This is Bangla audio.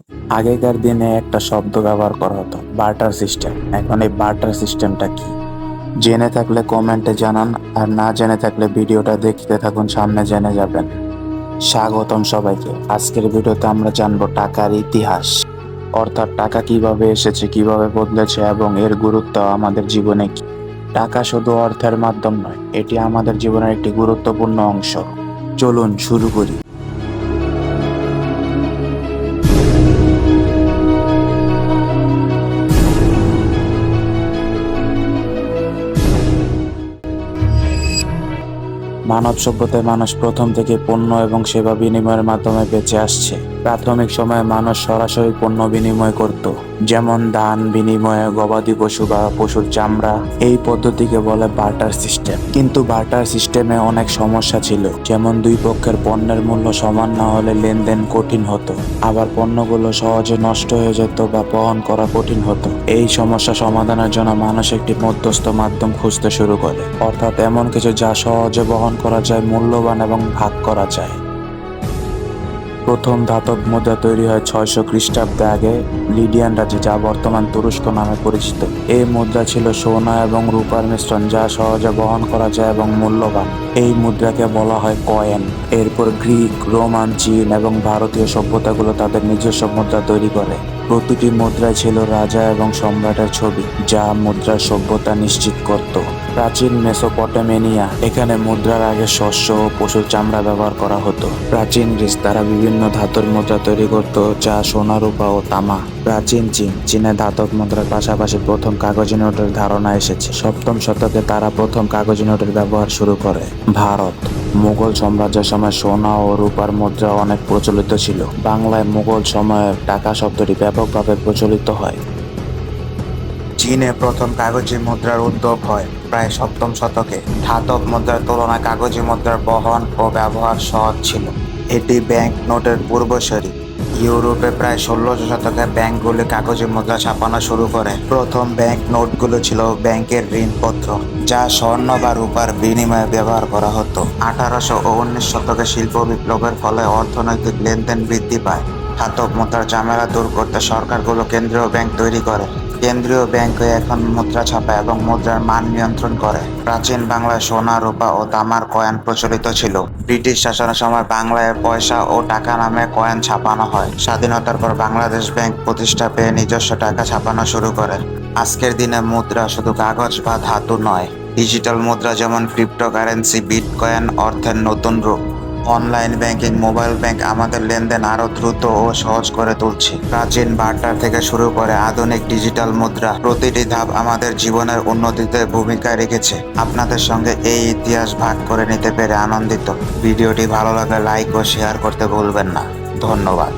আগেকার দিনে একটা শব্দ ব্যবহার করা হতো, বার্টার সিস্টেম। এখন এই বার্টার সিস্টেমটা কি? জেনে থাকলে কমেন্টে জানান, আর না জেনে থাকলে ভিডিওটা দেখতে থাকুন, সামনে জেনে যাবেন। স্বাগতম সবাইকে। আজকের ভিডিওতে আমরা জানবো টাকার ইতিহাস, অর্থাৎ টাকা কিভাবে এসেছে, কিভাবে বদলেছে এবং এর গুরুত্ব আমাদের জীবনে কি। টাকা শুধু অর্থের মাধ্যম নয়, এটি আমাদের জীবনের একটি গুরুত্বপূর্ণ অংশ। চলুন শুরু করি। মানব সভ্যতায় মানুষ প্রথম থেকে পণ্য এবং সেবা বিনিময়ের মাধ্যমে বেঁচে আসছে। প্রাথমিক সময়ে মানুষ সরাসরি পণ্য বিনিময় করত, যেমন ধান বিনিময়ে গবাদি পশু বা পশুর চামড়া। এই পদ্ধতিকে বলে বার্টার সিস্টেম। কিন্তু বার্টার সিস্টেমে অনেক সমস্যা ছিল, যেমন দুই পক্ষের পণ্যের মূল্য সমান না হলে লেনদেন কঠিন হতো, আবার পণ্যগুলো সহজে নষ্ট হয়ে যেত বা বহন করা কঠিন হতো। এই সমস্যা সমাধানের জন্য মানুষ একটি মধ্যস্থ মাধ্যম খুঁজতে শুরু করে, অর্থাৎ এমন কিছু যা সহজে বহন করা যায়, মূল্যবান এবং ভাগ করা যায়। প্রথম ধাতব মুদ্রা তৈরি হয় 600 খ্রিস্টাব্দে আগে লিডিয়ান রাজ্যে, যা বর্তমান তুরস্ক নামে পরিচিত। এই মুদ্রা ছিল সোনা এবং রূপার মিশ্রণ, যা সহজে বহন করা যায় এবং মূল্যবান। এই মুদ্রাকে বলা হয় কয়েন। এরপর গ্রিক, রোমান, চীন এবং ভারতীয় সভ্যতাগুলো তাদের নিজস্ব মুদ্রা তৈরি করে। প্রতিটি মুদ্রায় ছিল রাজা এবং সম্রাটের ছবি, যা মুদ্রার সভ্যতা নিশ্চিত করত। প্রাচীন মেসোপটেমিয়া, এখানে মুদ্রার আগে শস্য ও পশুর চামড়া ব্যবহার করা হতো। প্রাচীন গ্রিস, তারা বিভিন্ন ধাতুর মুদ্রা তৈরি করত, যা সোনা, রূপা ও তামা। প্রাচীন চীন, চীনে ধাতব মুদ্রার পাশাপাশি প্রথম কাগজি নোটের ধারণা এসেছে। 7ম শতকে তারা প্রথম কাগজি নোটের ব্যবহার শুরু করে। ভারত, মুঘল সাম্রাজ্যের সময় সোনা ও রূপার মুদ্রা অনেক প্রচলিত ছিল। বাংলায় মুঘল সময়ে টাকা শব্দটি ব্যাপকভাবে প্রচলিত হয়। চীনে প্রথম কাগজি মুদ্রার উদ্ভব হয় প্রায় 7ম শতকে। ধাতব মুদ্রার তুলনায় কাগজি মুদ্রার বহন ও ব্যবহার সহজ ছিল। এটি ব্যাংক নোটের পূর্বসূরি। ইউরোপে প্রায় 16শ শতকে ব্যাংকগুলি কাগজি মুদ্রা ছাপানো শুরু করে। প্রথম ব্যাংক নোটগুলো ছিল ব্যাংকের ঋণপত্র, যা স্বর্ণ বা রূপার বিনিময়ে ব্যবহার করা হতো। 1800 ও 19 শতকে শিল্প বিপ্লবের ফলে অর্থনৈতিক লেনদেন বৃদ্ধি পায়। ধাতব মুদ্রার ঝামেলা দূর করতে সরকারগুলো কেন্দ্রীয় ব্যাংক তৈরি করে। কেন্দ্রীয় ব্যাংক এখন মুদ্রা ছাপা এবং মুদ্রার মান নিয়ন্ত্রণ করে। প্রাচীন বাংলায় সোনা, রূপা ও তামার কয়েন প্রচলিত ছিল। ব্রিটিশ শাসনের সময় বাংলায় পয়সা ও টাকা নামে কয়েন ছাপানো হয়। স্বাধীনতার পর বাংলাদেশ ব্যাংক প্রতিষ্ঠা পেয়ে নিজস্ব টাকা ছাপানো শুরু করে। আজকের দিনে মুদ্রা শুধু কাগজ বা ধাতু নয়, ডিজিটাল মুদ্রা যেমন ক্রিপ্টোকারেন্সি, বিটকয়েন অর্থের নতুন রূপ। অনলাইন ব্যাংকিং, মোবাইল ব্যাংক আমাদের লেনদেন আরো দ্রুত ও সহজ করে তুলছে। প্রাচীন বার্টার থেকে শুরু করে আধুনিক ডিজিটাল মুদ্রা, প্রতিটি ধাপ আমাদের জীবনের উন্নতিতে ভূমিকা রেখেছে। আপনাদের সঙ্গে এই ইতিহাস ভাগ করে নিতে পেরে আনন্দিত। ভিডিওটি ভালো লাগলে লাইক ও শেয়ার করতে ভুলবেন না। ধন্যবাদ।